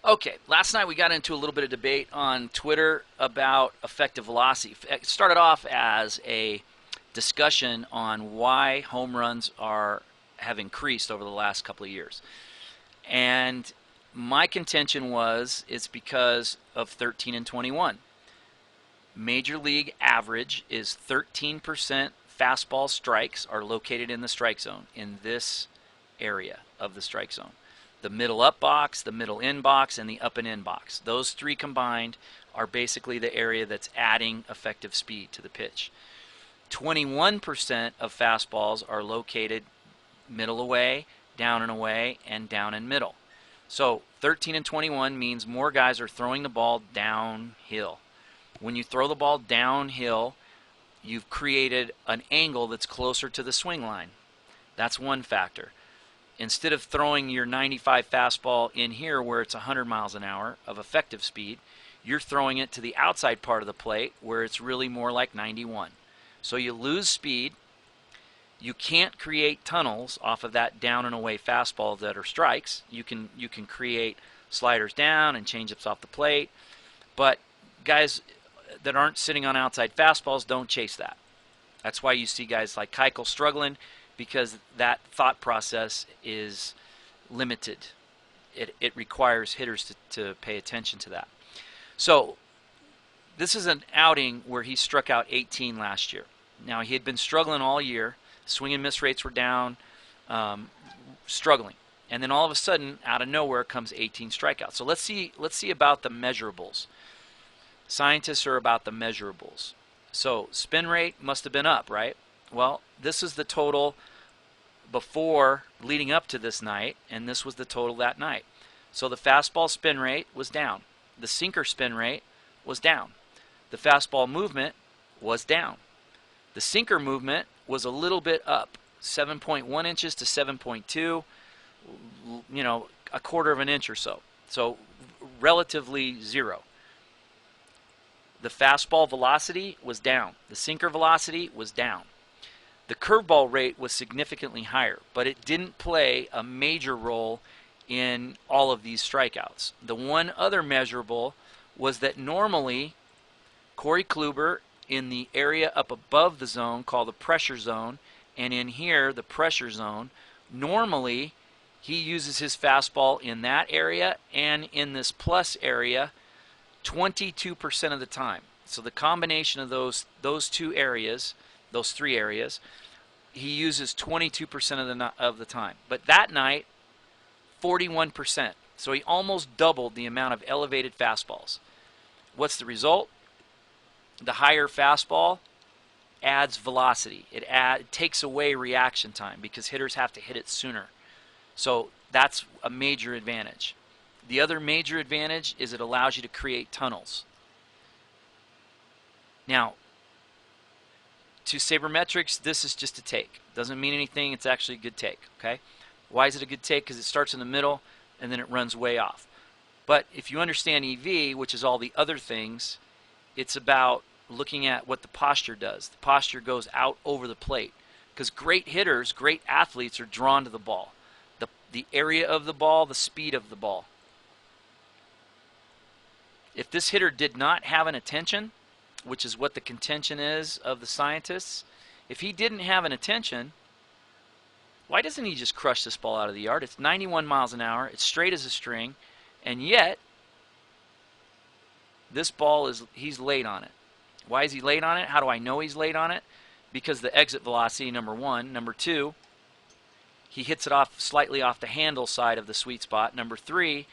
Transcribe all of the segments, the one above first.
Okay, last night we got into a little bit of debate on Twitter about effective velocity. It started off as a discussion on why home runs have increased over the last couple of years. And my contention was it's because of 13 and 21. Major league average is 13% fastball strikes are located in the strike zone in this area of the strike zone. The middle up box, the middle in box, and the up and in box. Those three combined are basically the area that's adding effective speed to the pitch. 21% of fastballs are located middle away, down and away, and down and middle. So 13 and 21 means more guys are throwing the ball downhill. When you throw the ball downhill, you've created an angle that's closer to the swing line. That's one factor. Instead of throwing your 95 fastball in here where it's 100 miles an hour of effective speed, you're throwing it to the outside part of the plate where it's really more like 91. So you lose speed. You can't create tunnels off of that down and away fastball that are strikes. You can create sliders down and change-ups off the plate, but guys that aren't sitting on outside fastballs don't chase that. That's why you see guys like Keuchel struggling, because that thought process is limited. It requires hitters to pay attention to that. So this is an outing where he struck out 18 last year. Now, he had been struggling all year. Swing and miss rates were down, struggling. And then all of a sudden, out of nowhere, comes 18 strikeouts. So let's see about the measurables. Scientists are about the measurables. So spin rate must have been up, right? Well, this is the total before leading up to this night, and this was the total that night. So the fastball spin rate was down. The sinker spin rate was down. The fastball movement was down. The sinker movement was a little bit up, 7.1 inches to 7.2, a quarter of an inch or so. So relatively zero. The fastball velocity was down. The sinker velocity was down. The curveball rate was significantly higher, but it didn't play a major role in all of these strikeouts. The one other measurable was that normally Corey Kluber in the area up above the zone called the pressure zone, and in here the pressure zone, normally he uses his fastball in that area and in this plus area 22% of the time. So the combination of those two areas, those three areas, he uses 22% of the time. But that night, 41%. So he almost doubled the amount of elevated fastballs. What's the result? The higher fastball adds velocity. It takes away reaction time because hitters have to hit it sooner. So that's a major advantage. The other major advantage is it allows you to create tunnels. Now, to sabermetrics, this is just a take. Doesn't mean anything. It's actually a good take. Okay? Why is it a good take? Because it starts in the middle and then it runs way off. But if you understand EV, which is all the other things, it's about looking at what the posture does. The posture goes out over the plate because great hitters, great athletes are drawn to the ball. The area of the ball, the speed of the ball. If this hitter did not have an attention, which is what the contention is of the scientists, if he didn't have an attention, why doesn't he just crush this ball out of the yard? It's 91 miles an hour. It's straight as a string. And yet, this ball he's late on it. Why is he late on it? How do I know he's late on it? Because the exit velocity, number one. Number two, he hits it slightly off the handle side of the sweet spot. Number three,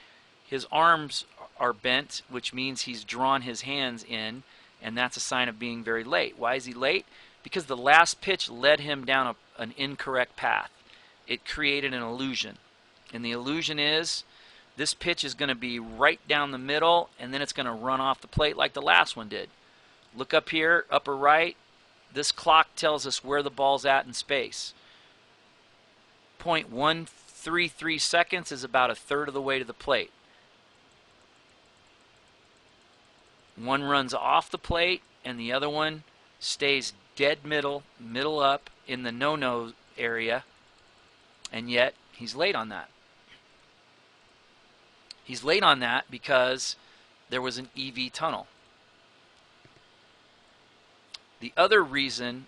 his arms are bent, which means he's drawn his hands in, and that's a sign of being very late. Why is he late? Because the last pitch led him down an incorrect path. It created an illusion. And the illusion is this pitch is going to be right down the middle, and then it's going to run off the plate like the last one did. Look up here, upper right. This clock tells us where the ball's at in space. 0.133 seconds is about a third of the way to the plate. One runs off the plate, and the other one stays dead middle up in the no-no area, and yet he's late on that. He's late on that because there was an EV tunnel. The other reason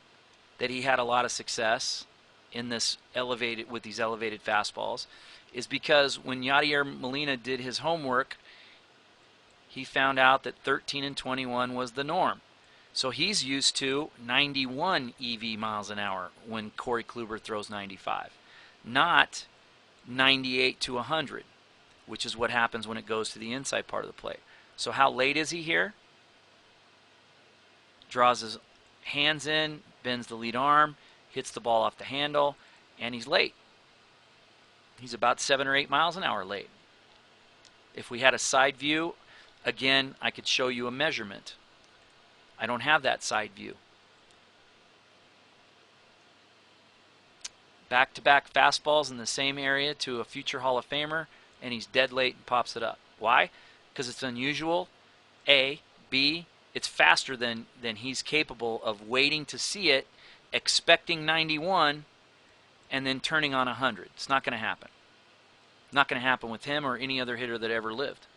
that he had a lot of success in this elevated with these elevated fastballs is because when Yadier Molina did his homework, he found out that 13 and 21 was the norm. So he's used to 91 EV miles an hour when Corey Kluber throws 95, not 98 to 100, which is what happens when it goes to the inside part of the plate. So how late is he here? Draws his hands in, bends the lead arm, hits the ball off the handle, and he's late. He's about 7 or 8 miles an hour late. If we had a side view, again, I could show you a measurement. I don't have that side view. Back-to-back fastballs in the same area to a future Hall of Famer, and he's dead late and pops it up. Why? Because it's unusual, A. B, it's faster than he's capable of waiting to see it, expecting 91, and then turning on 100. It's not going to happen. Not going to happen with him or any other hitter that ever lived.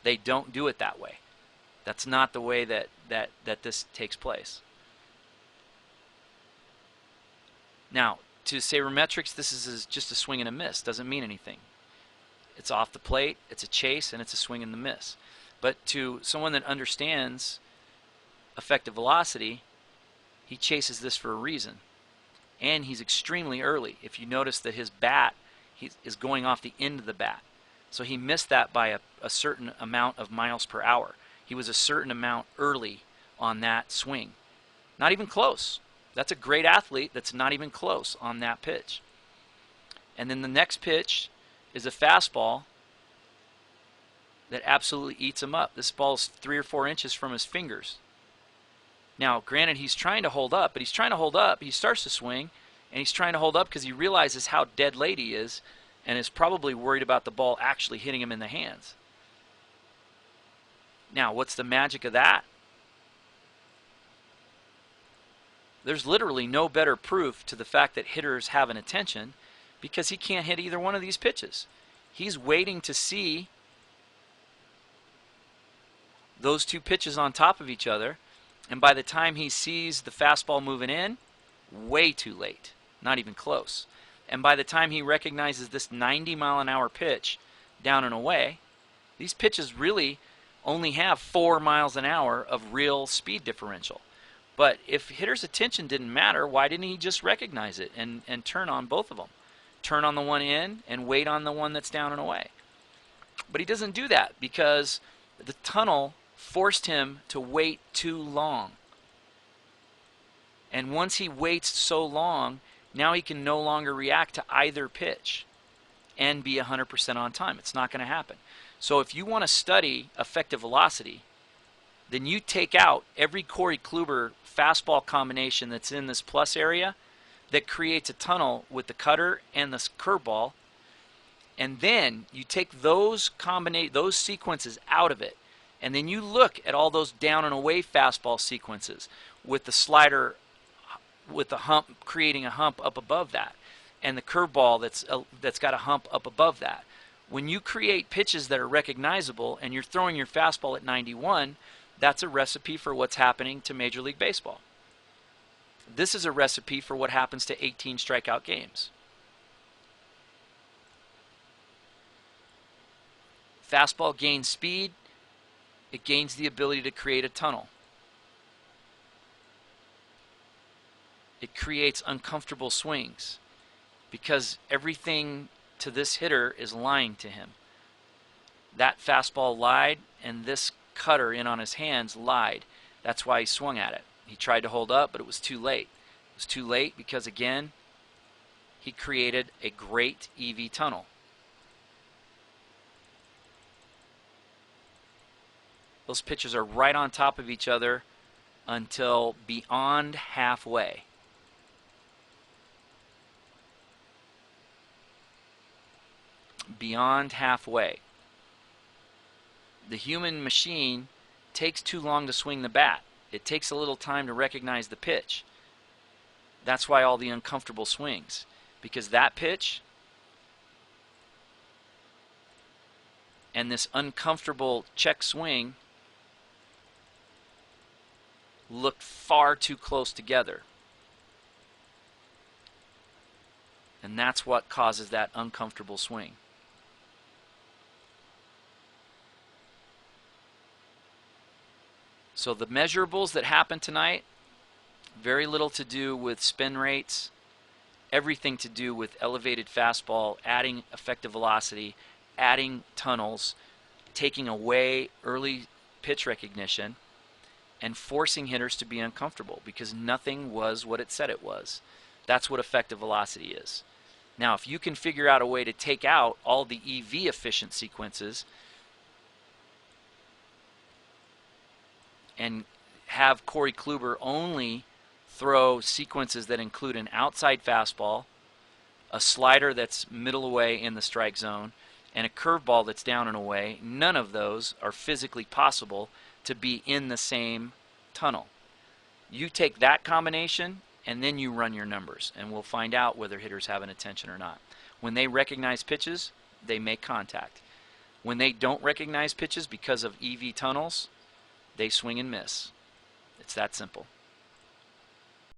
They don't do it that way. That's not the way that this takes place. Now, to sabermetrics, this is just a swing and a miss. Doesn't mean anything. It's off the plate, it's a chase, and it's a swing and the miss. But to someone that understands effective velocity, he chases this for a reason. And he's extremely early. If you notice that his bat is going off the end of the bat. So he missed that by a certain amount of miles per hour. He was a certain amount early on that swing. Not even close. That's a great athlete that's not even close on that pitch. And then the next pitch is a fastball that absolutely eats him up. This ball's 3 or 4 inches from his fingers. Now, granted, he's trying to hold up, but he's trying to hold up. He starts to swing, and he's trying to hold up because he realizes how dead late he is and is probably worried about the ball actually hitting him in the hands. Now, what's the magic of that? There's literally no better proof to the fact that hitters have an attention because he can't hit either one of these pitches. He's waiting to see those two pitches on top of each other, and by the time he sees the fastball moving in, way too late, not even close. And by the time he recognizes this 90-mile-an-hour pitch down and away, these pitches really only have 4 miles an hour of real speed differential. But if hitter's attention didn't matter, why didn't he just recognize it and turn on both of them? Turn on the one in and wait on the one that's down and away. But he doesn't do that because the tunnel forced him to wait too long. And once he waits so long, now he can no longer react to either pitch and be 100% on time. It's not going to happen. So if you want to study effective velocity, then you take out every Corey Kluber fastball combination that's in this plus area that creates a tunnel with the cutter and the curveball, and then you take those sequences out of it, and then you look at all those down and away fastball sequences with the slider with the hump creating a hump up above that, and the curveball that's got a hump up above that. When you create pitches that are recognizable and you're throwing your fastball at 91, that's a recipe for what's happening to Major League Baseball. This is a recipe for what happens to 18 strikeout games. Fastball gains speed. It gains the ability to create a tunnel. It creates uncomfortable swings because everything to this hitter is lying to him. That fastball lied, and this cutter in on his hands lied. That's why he swung at it. He tried to hold up, but it was too late. It was too late because, again, he created a great EV tunnel. Those pitches are right on top of each other until beyond halfway. Beyond halfway. The human machine takes too long to swing the bat. It takes a little time to recognize the pitch. That's why all the uncomfortable swings. Because that pitch and this uncomfortable check swing looked far too close together. And that's what causes that uncomfortable swing. So the measurables that happened tonight, very little to do with spin rates, everything to do with elevated fastball, adding effective velocity, adding tunnels, taking away early pitch recognition, and forcing hitters to be uncomfortable because nothing was what it said it was. That's what effective velocity is. Now, if you can figure out a way to take out all the EV efficient sequences and have Corey Kluber only throw sequences that include an outside fastball, a slider that's middle away in the strike zone, and a curveball that's down and away, none of those are physically possible to be in the same tunnel. You take that combination and then you run your numbers, and we'll find out whether hitters have an attention or not. When they recognize pitches, they make contact. When they don't recognize pitches because of EV tunnels, they swing and miss. It's that simple.